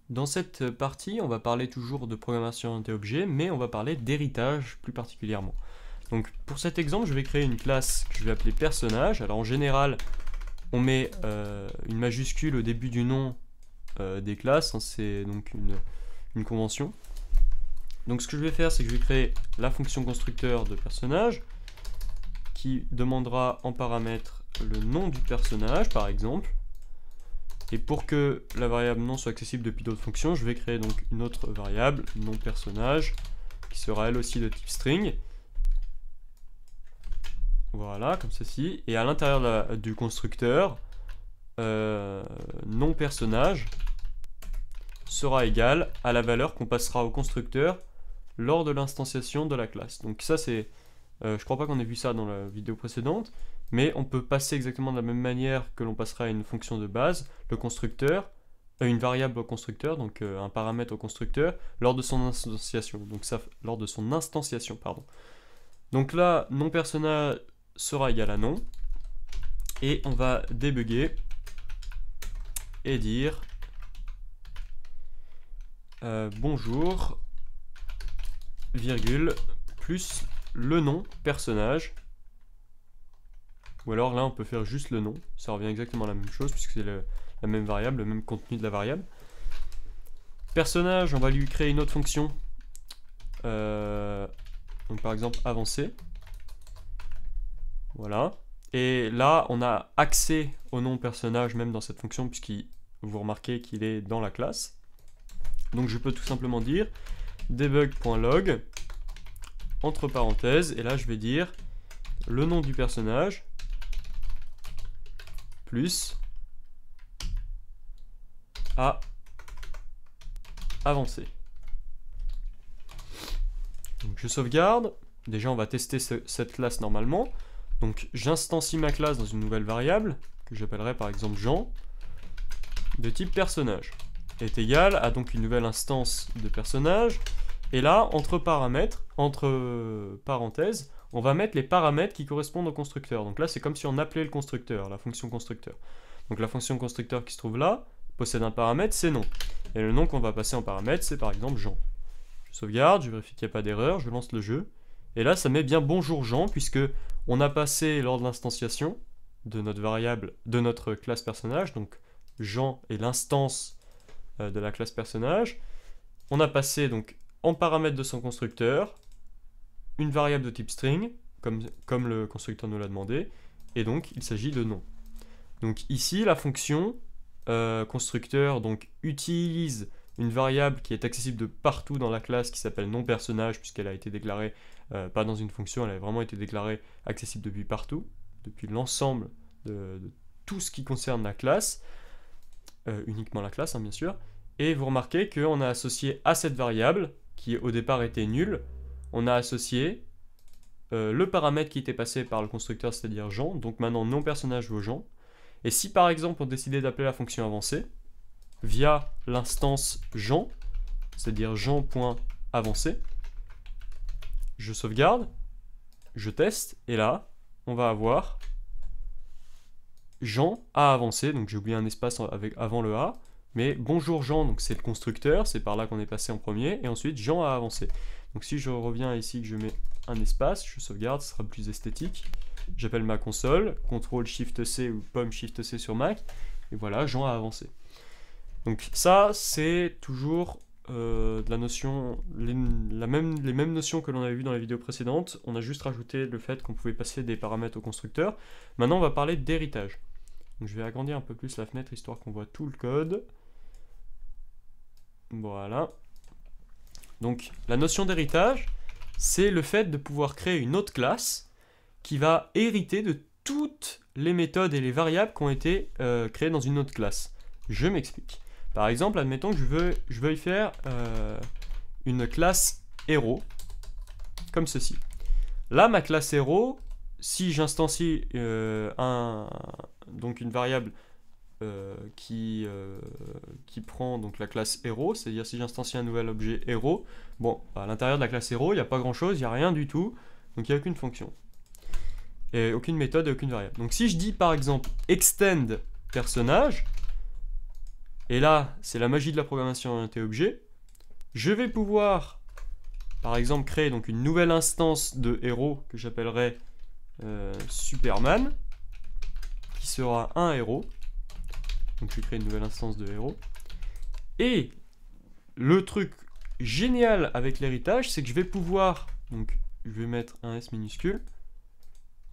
Dans cette partie, on va parler toujours de programmation orientée objet, mais on va parler d'héritage plus particulièrement. Donc pour cet exemple, je vais créer une classe que je vais appeler personnage. Alors en général, on met une majuscule au début du nom des classes, hein, c'est donc une convention. Donc ce que je vais faire, c'est que je vais créer la fonction constructeur de personnage qui demandera en paramètre le nom du personnage, par exemple. Et pour que la variable nom soit accessible depuis d'autres fonctions, je vais créer donc une autre variable, nom personnage, qui sera elle aussi de type string. Voilà, comme ceci. Et à l'intérieur du constructeur, nom personnage sera égal à la valeur qu'on passera au constructeur lors de l'instanciation de la classe. Donc ça c'est, je crois pas qu'on ait vu ça dans la vidéo précédente, mais on peut passer exactement de la même manière que l'on passera à une fonction de base, le constructeur, une variable au constructeur, donc un paramètre au constructeur, lors de son instanciation. Donc ça, lors de son instanciation, pardon. Donc là, nom personnage sera égal à nom, et on va débugger et dire bonjour, virgule, plus le nom personnage. Ou alors là on peut faire juste le nom, ça revient exactement à la même chose puisque c'est la même variable, le même contenu de la variable. Personnage, on va lui créer une autre fonction, donc par exemple avancer. Voilà. Et là on a accès au nom personnage même dans cette fonction puisque vous remarquez qu'il est dans la classe. Donc je peux tout simplement dire debug.log entre parenthèses, et là je vais dire le nom du personnage plus à avancer. Donc je sauvegarde. Déjà on va tester cette classe normalement. Donc j'instancie ma classe dans une nouvelle variable que j'appellerai par exemple Jean de type personnage est égal à donc une nouvelle instance de personnage. Et là entre paramètres, entre parenthèses, on va mettre les paramètres qui correspondent au constructeur. Donc là, c'est comme si on appelait le constructeur, la fonction constructeur. Donc la fonction constructeur qui se trouve là possède un paramètre, c'est nom. Et le nom qu'on va passer en paramètre, c'est par exemple Jean. Je sauvegarde, je vérifie qu'il n'y a pas d'erreur, je lance le jeu. Et là, ça met bien bonjour Jean, puisque on a passé lors de l'instanciation de notre variable, de notre classe personnage, donc Jean est l'instance de la classe personnage. On a passé donc en paramètre de son constructeur une variable de type string, comme le constructeur nous l'a demandé, et donc il s'agit de nom. Donc ici, la fonction constructeur donc, utilise une variable qui est accessible de partout dans la classe qui s'appelle nom personnage, puisqu'elle a été déclarée pas dans une fonction, elle a vraiment été déclarée accessible depuis partout, depuis l'ensemble de tout ce qui concerne la classe, uniquement la classe hein, bien sûr, et vous remarquez qu'on a associé à cette variable, qui au départ était nulle, on a associé le paramètre qui était passé par le constructeur, c'est-à-dire Jean, donc maintenant nom personnage vaut Jean. Et si par exemple on décidait d'appeler la fonction avancée via l'instance Jean, c'est-à-dire Jean.avancé, je sauvegarde, je teste, et là on va avoir Jean a avancé, donc j'ai oublié un espace avant le A, mais bonjour Jean, donc c'est le constructeur, c'est par là qu'on est passé en premier, et ensuite Jean a avancé. Donc si je reviens ici, que je mets un espace, je sauvegarde, ce sera plus esthétique. J'appelle ma console, CTRL-SHIFT-C ou POM-SHIFT-C sur Mac, et voilà, Jean a avancé. Donc ça, c'est toujours de la notion, les mêmes notions que l'on avait vues dans la vidéo précédente, on a juste rajouté le fait qu'on pouvait passer des paramètres au constructeur. Maintenant, on va parler d'héritage. Donc je vais agrandir un peu plus la fenêtre, histoire qu'on voit tout le code. Voilà. Donc la notion d'héritage, c'est le fait de pouvoir créer une autre classe qui va hériter de toutes les méthodes et les variables qui ont été créées dans une autre classe. Je m'explique. Par exemple, admettons que je veuille faire une classe héros, comme ceci. Là, ma classe héros, si j'instancie donc une variable qui prend donc la classe héros, c'est-à-dire si j'instancie un nouvel objet héros, bon, à l'intérieur de la classe héros, il n'y a pas grand-chose, il n'y a rien du tout, donc il n'y a aucune fonction. Et aucune méthode et aucune variable. Donc si je dis par exemple extend personnage, Et là, c'est la magie de la programmation orientée objet. Je vais pouvoir, par exemple, créer donc une nouvelle instance de héros que j'appellerai Superman, qui sera un héros. Donc je vais créer une nouvelle instance de héros. Et le truc génial avec l'héritage, c'est que je vais pouvoir, donc je vais mettre un S minuscule,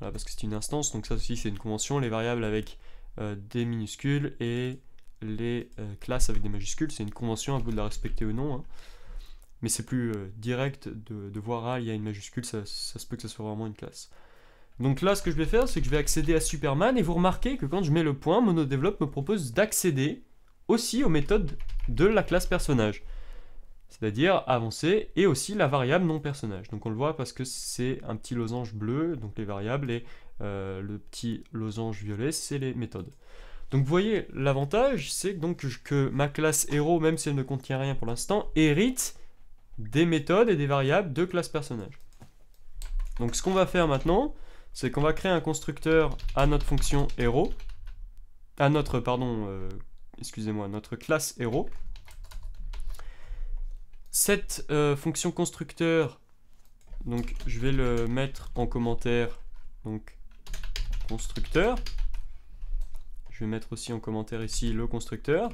voilà, parce que c'est une instance, donc ça aussi c'est une convention, les variables avec des minuscules et les classes avec des majuscules, c'est une convention, à vous de la respecter ou non, hein. Mais c'est plus direct de voir, ah, il y a une majuscule, ça se peut que ça soit vraiment une classe. Donc là, ce que je vais faire, c'est que je vais accéder à Superman, et vous remarquez que quand je mets le point, MonoDevelop me propose d'accéder aussi aux méthodes de la classe personnage. C'est-à-dire avancer, et aussi la variable non personnage. Donc on le voit parce que c'est un petit losange bleu, donc les variables, et le petit losange violet, c'est les méthodes. Donc vous voyez, l'avantage, c'est donc que ma classe héros, même si elle ne contient rien pour l'instant, hérite des méthodes et des variables de classe personnage. Donc ce qu'on va faire maintenant, c'est qu'on va créer un constructeur à notre fonction héros, à notre, excusez-moi, notre classe héros. Cette fonction constructeur, donc je vais le mettre en commentaire, donc constructeur. Je vais mettre aussi en commentaire ici le constructeur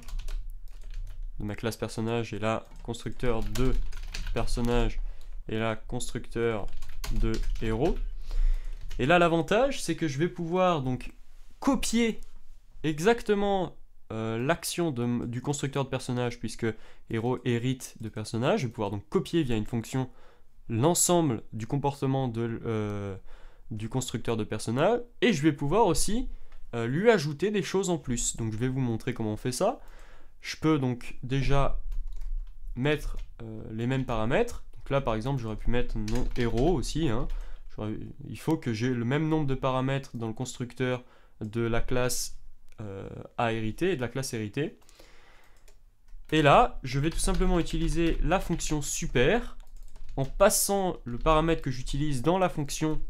de ma classe personnage, et là constructeur de personnage, et là constructeur de héros. Et là l'avantage, c'est que je vais pouvoir donc copier exactement l'action du constructeur de personnage, puisque héros hérite de personnage. Je vais pouvoir donc copier via une fonction l'ensemble du comportement du constructeur de personnage, et je vais pouvoir aussi lui ajouter des choses en plus. Donc je vais vous montrer comment on fait ça. Je peux donc déjà mettre les mêmes paramètres. Donc là par exemple j'aurais pu mettre nom héros aussi, hein. Il faut que j'ai le même nombre de paramètres dans le constructeur de la classe à hériter et de la classe héritée. Et là je vais tout simplement utiliser la fonction super en passant le paramètre que j'utilise dans la fonction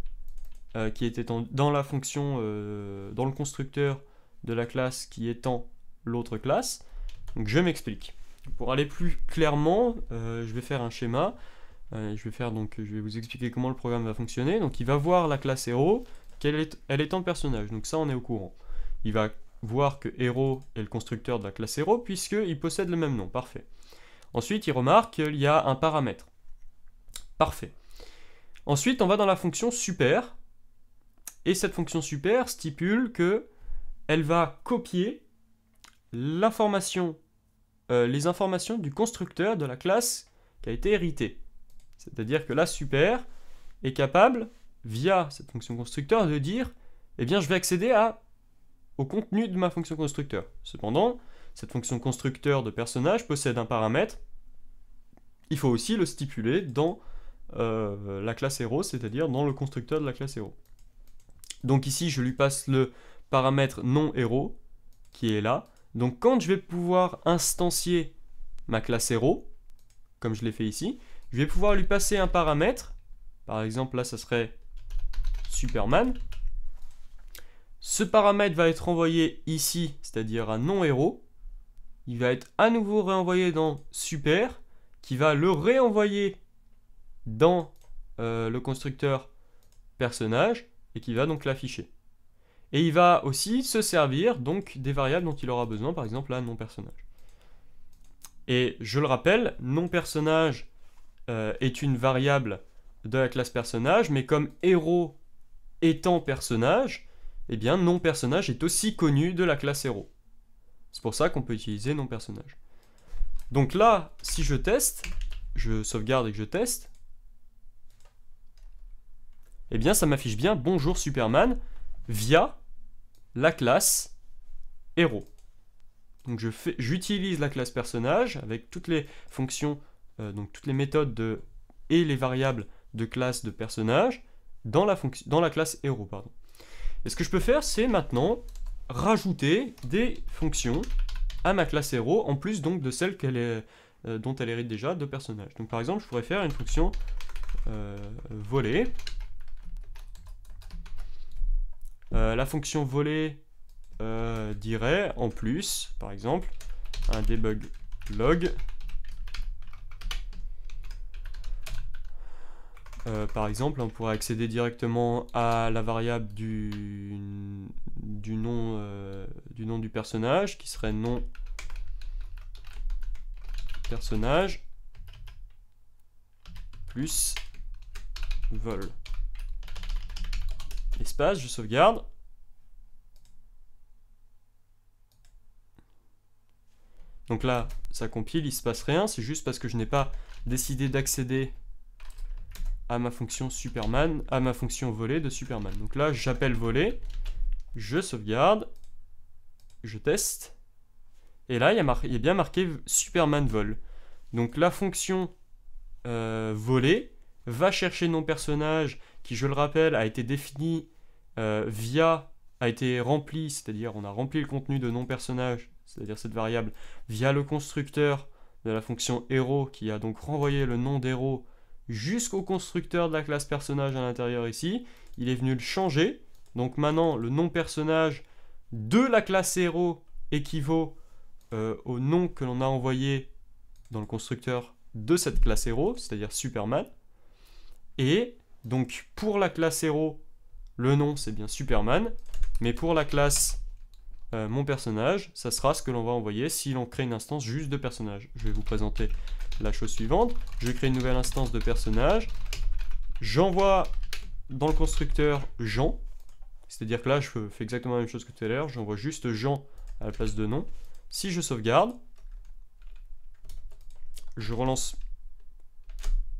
qui était dans le constructeur de la classe qui étant l'autre classe. Donc je m'explique. Pour aller plus clairement, je vais faire un schéma. Je vais vous expliquer comment le programme va fonctionner. Donc il va voir la classe héros, elle est en personnage. Donc ça on est au courant. Il va voir que héros est le constructeur de la classe héros puisqu'il possède le même nom. Parfait. Ensuite il remarque qu'il y a un paramètre. Parfait. Ensuite on va dans la fonction super. Et cette fonction super stipule que elle va copier l'information, les informations du constructeur de la classe qui a été héritée. C'est-à-dire que la super est capable, via cette fonction constructeur, de dire eh bien je vais accéder au contenu de ma fonction constructeur. Cependant, cette fonction constructeur de personnage possède un paramètre. Il faut aussi le stipuler dans la classe héros, c'est-à-dire dans le constructeur de la classe héros. Donc ici, je lui passe le paramètre non héros, qui est là. Donc quand je vais pouvoir instancier ma classe héros, comme je l'ai fait ici, je vais pouvoir lui passer un paramètre. Par exemple, là, ça serait Superman. Ce paramètre va être envoyé ici, c'est-à-dire un non héros. Il va être à nouveau réenvoyé dans super, qui va le réenvoyer dans le constructeur personnage, et qui va donc l'afficher. Et il va aussi se servir donc des variables dont il aura besoin, par exemple là, non personnage. Et je le rappelle, non personnage est une variable de la classe personnage, mais comme héros étant personnage, eh bien non personnage est aussi connu de la classe héros. C'est pour ça qu'on peut utiliser non personnage. Donc là, si je teste, je sauvegarde et que je teste, eh bien ça m'affiche bien bonjour Superman via la classe héros. Donc j'utilise la classe personnage avec toutes les fonctions, donc toutes les méthodes et les variables de classe de personnage dans la classe héros. Pardon. Et ce que je peux faire, c'est maintenant rajouter des fonctions à ma classe héros, en plus donc de celles dont elle hérite déjà de personnage. Donc par exemple, je pourrais faire une fonction voler. La fonction voler dirait en plus, par exemple, un debug log. Par exemple, on pourrait accéder directement à la variable du nom du personnage, qui serait nom personnage plus vol. Espace, je sauvegarde. Donc là, ça compile, il se passe rien, c'est juste parce que je n'ai pas décidé d'accéder à ma fonction Superman, à ma fonction voler de Superman. Donc là, j'appelle voler, je sauvegarde, je teste, et là, il y a bien marqué Superman vol. Donc la fonction voler va chercher mon personnage, qui, je le rappelle, a été défini a été rempli, c'est-à-dire on a rempli le contenu de nom personnage, c'est-à-dire cette variable, via le constructeur de la fonction héros, qui a donc renvoyé le nom d'héros jusqu'au constructeur de la classe personnage à l'intérieur ici. Il est venu le changer, donc maintenant le nom personnage de la classe héros équivaut au nom que l'on a envoyé dans le constructeur de cette classe héros, c'est-à-dire Superman. Et donc pour la classe héros, le nom c'est bien Superman, mais pour la classe mon personnage, ça sera ce que l'on va envoyer si l'on crée une instance juste de personnage. Je vais vous présenter la chose suivante. Je crée une nouvelle instance de personnage. J'envoie dans le constructeur Jean. C'est-à-dire que là, je fais exactement la même chose que tout à l'heure. J'envoie juste Jean à la place de nom. Si je sauvegarde, je relance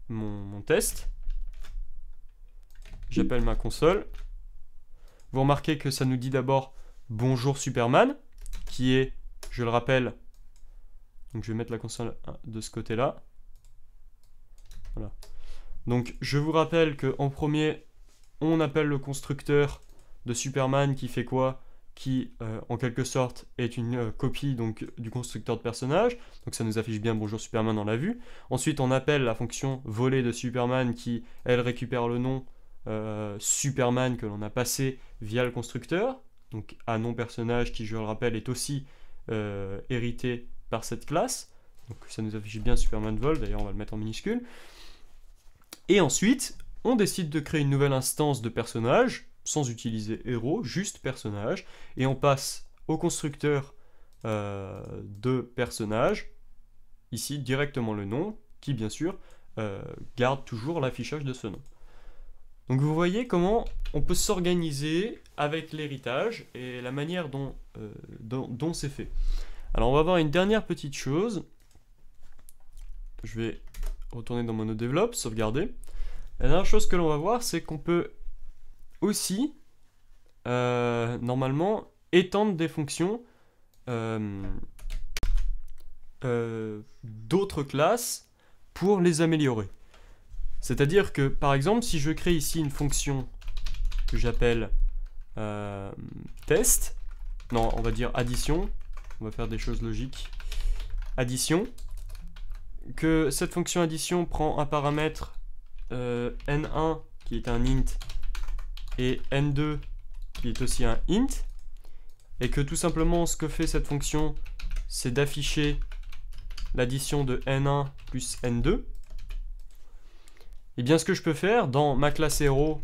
mon test. J'appelle ma console. Vous remarquez que ça nous dit d'abord bonjour Superman, qui est, je le rappelle, donc je vais mettre la console de ce côté-là. Voilà. Donc je vous rappelle qu'en premier, on appelle le constructeur de Superman qui fait quoi? Qui en quelque sorte est une copie donc, du constructeur de personnage. Donc ça nous affiche bien bonjour Superman, on l'a vu. Ensuite on appelle la fonction voler de Superman qui, elle, récupère le nom Superman que l'on a passé via le constructeur. Donc à nom personnage qui, je le rappelle, est aussi hérité par cette classe. Donc ça nous affiche bien Superman vol, d'ailleurs on va le mettre en minuscule. Et ensuite, on décide de créer une nouvelle instance de personnage, sans utiliser héros, juste personnage, et on passe au constructeur de personnage, ici directement le nom, qui bien sûr garde toujours l'affichage de ce nom. Donc vous voyez comment on peut s'organiser avec l'héritage et la manière dont c'est fait. Alors on va voir une dernière petite chose. Je vais retourner dans mon NoDevelop, sauvegarder. La dernière chose que l'on va voir, c'est qu'on peut aussi, normalement, étendre des fonctions d'autres classes pour les améliorer. C'est-à-dire que, par exemple, si je crée ici une fonction que j'appelle test, non, on va dire addition, on va faire des choses logiques, addition, que cette fonction addition prend un paramètre n1 qui est un int et n2 qui est aussi un int, et que tout simplement ce que fait cette fonction, c'est d'afficher l'addition de n1 plus n2, et bien ce que je peux faire dans ma classe héros,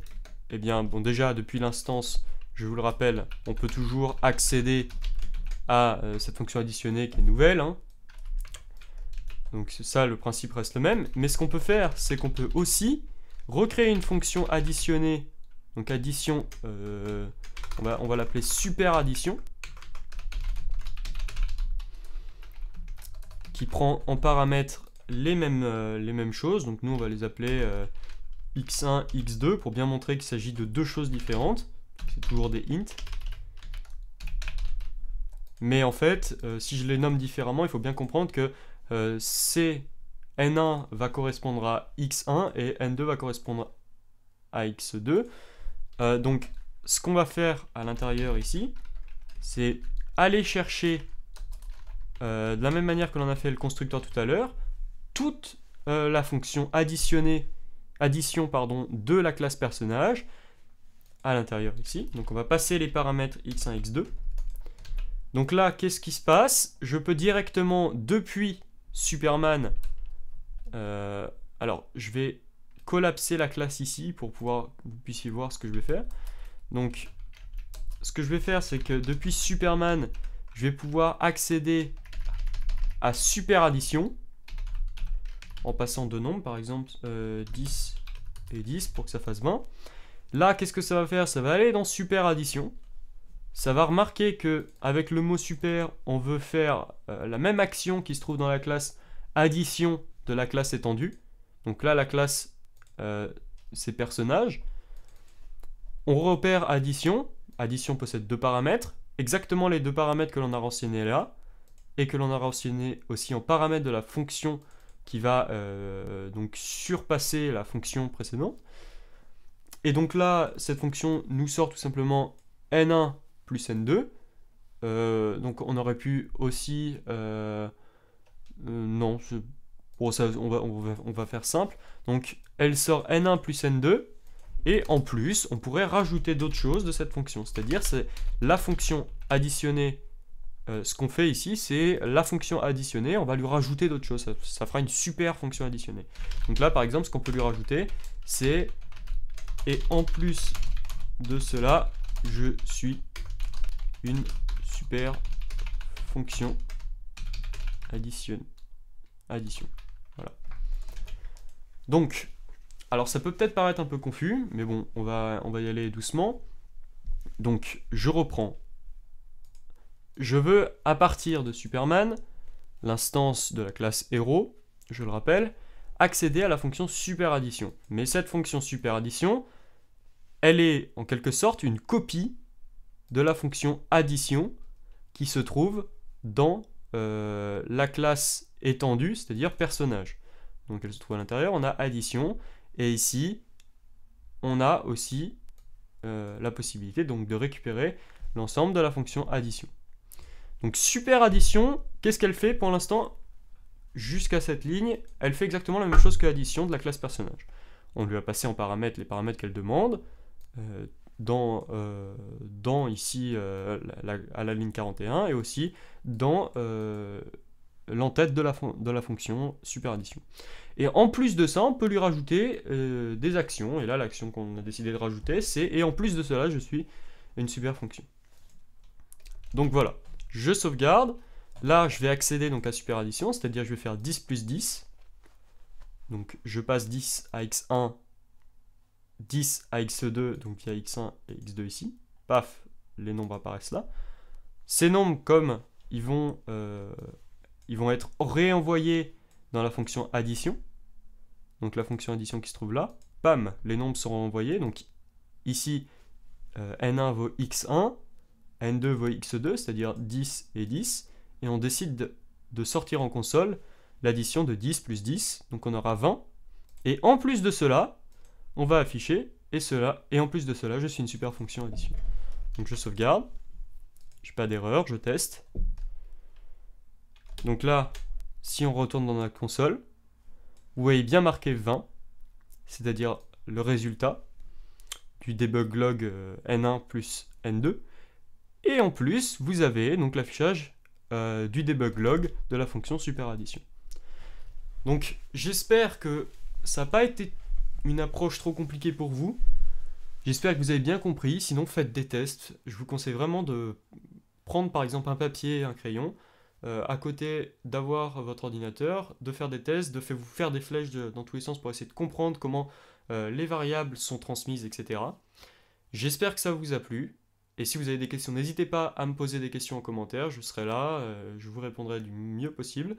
et bien bon, déjà depuis l'instance, je vous le rappelle, on peut toujours accéder à cette fonction additionnée qui est nouvelle, hein. Donc ça, le principe reste le même, mais ce qu'on peut faire, c'est qu'on peut aussi recréer une fonction additionnée, donc addition, on va l'appeler super addition, qui prend en paramètre les mêmes choses. Donc nous on va les appeler x1, x2 pour bien montrer qu'il s'agit de deux choses différentes. C'est toujours des int. Mais en fait, si je les nomme différemment, il faut bien comprendre que n1 va correspondre à x1 et n2 va correspondre à x2. Donc ce qu'on va faire à l'intérieur ici, c'est aller chercher de la même manière que l'on a fait le constructeur tout à l'heure, toute la fonction addition de la classe personnage à l'intérieur ici. Donc on va passer les paramètres x1, x2. Donc là, qu'est-ce qui se passe? Je peux directement, depuis Superman, alors je vais collapser la classe ici pour pouvoir que vous puissiez voir ce que je vais faire. Donc, ce que je vais faire, c'est que depuis Superman, je vais pouvoir accéder à super addition en passant deux nombres, par exemple 10 et 10 pour que ça fasse 20. Là, qu'est-ce que ça va faire? Ça va aller dans super addition. Ça va remarquer que avec le mot super, on veut faire la même action qui se trouve dans la classe addition de la classe étendue. Donc là, la classe, c'est personnage. On repère addition. Addition possède deux paramètres. Exactement les deux paramètres que l'on a renseignés là. Et que l'on a renseigné aussi en paramètre de la fonction qui va donc surpasser la fonction précédente. Et donc là, cette fonction nous sort tout simplement n1 plus n2. Donc on aurait pu aussi... non, bon, ça, on va faire simple. Donc elle sort n1 plus n2. Et en plus, on pourrait rajouter d'autres choses de cette fonction. C'est-à-dire, c'est la fonction additionnée. Ce qu'on fait ici, c'est la fonction additionnée. On va lui rajouter d'autres choses. Ça fera une super fonction additionnée. Donc là, par exemple, ce qu'on peut lui rajouter, c'est... Et en plus de cela, je suis une super fonction addition. Voilà. Donc, alors ça peut peut-être paraître un peu confus, mais bon, on va y aller doucement. Donc, je reprends. Je veux, à partir de Superman, l'instance de la classe héros, je le rappelle, accéder à la fonction superaddition. Mais cette fonction superaddition, elle est en quelque sorte une copie de la fonction addition qui se trouve dans la classe étendue, c'est-à-dire personnage. Donc elle se trouve à l'intérieur, on a addition, et ici, on a aussi la possibilité donc de récupérer l'ensemble de la fonction addition. Donc superaddition, qu'est-ce qu'elle fait pour l'instant? Jusqu'à cette ligne, elle fait exactement la même chose que addition de la classe personnage. On lui a passé en paramètres les paramètres qu'elle demande, dans ici à la ligne 41, et aussi dans l'entête de la fonction superaddition. Et en plus de ça, on peut lui rajouter des actions, et là l'action qu'on a décidé de rajouter, c'est « et en plus de cela, je suis une super fonction ». Donc voilà, je sauvegarde. Là, je vais accéder donc à superaddition, c'est-à-dire je vais faire 10 plus 10. Donc je passe 10 à x1, 10 à x2, donc via x1 et x2 ici. Paf, les nombres apparaissent là. Ces nombres, comme ils vont être réenvoyés dans la fonction addition. Donc la fonction addition qui se trouve là. Bam, les nombres seront envoyés. Donc ici, n1 vaut x1, n2 vaut x2, c'est-à-dire 10 et 10. Et on décide de sortir en console l'addition de 10 plus 10. Donc on aura 20. Et en plus de cela, on va afficher et cela. Et en plus de cela, je suis une super fonction addition. Donc je sauvegarde. Je n'ai pas d'erreur, je teste. Donc là, si on retourne dans la console, vous voyez bien marqué 20, c'est-à-dire le résultat du debug log n1 plus n2. Et en plus, vous avez donc l'affichage du debug log de la fonction superaddition. Donc j'espère que ça n'a pas été une approche trop compliquée pour vous. J'espère que vous avez bien compris. Sinon, faites des tests. Je vous conseille vraiment de prendre par exemple un papier et un crayon, à côté d'avoir votre ordinateur, de faire des tests, de vous faire des flèches dans tous les sens pour essayer de comprendre comment les variables sont transmises, etc. J'espère que ça vous a plu. Et si vous avez des questions, n'hésitez pas à me poser des questions en commentaire, je serai là, je vous répondrai du mieux possible.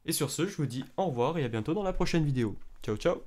Et sur ce, je vous dis au revoir et à bientôt dans la prochaine vidéo. Ciao ciao!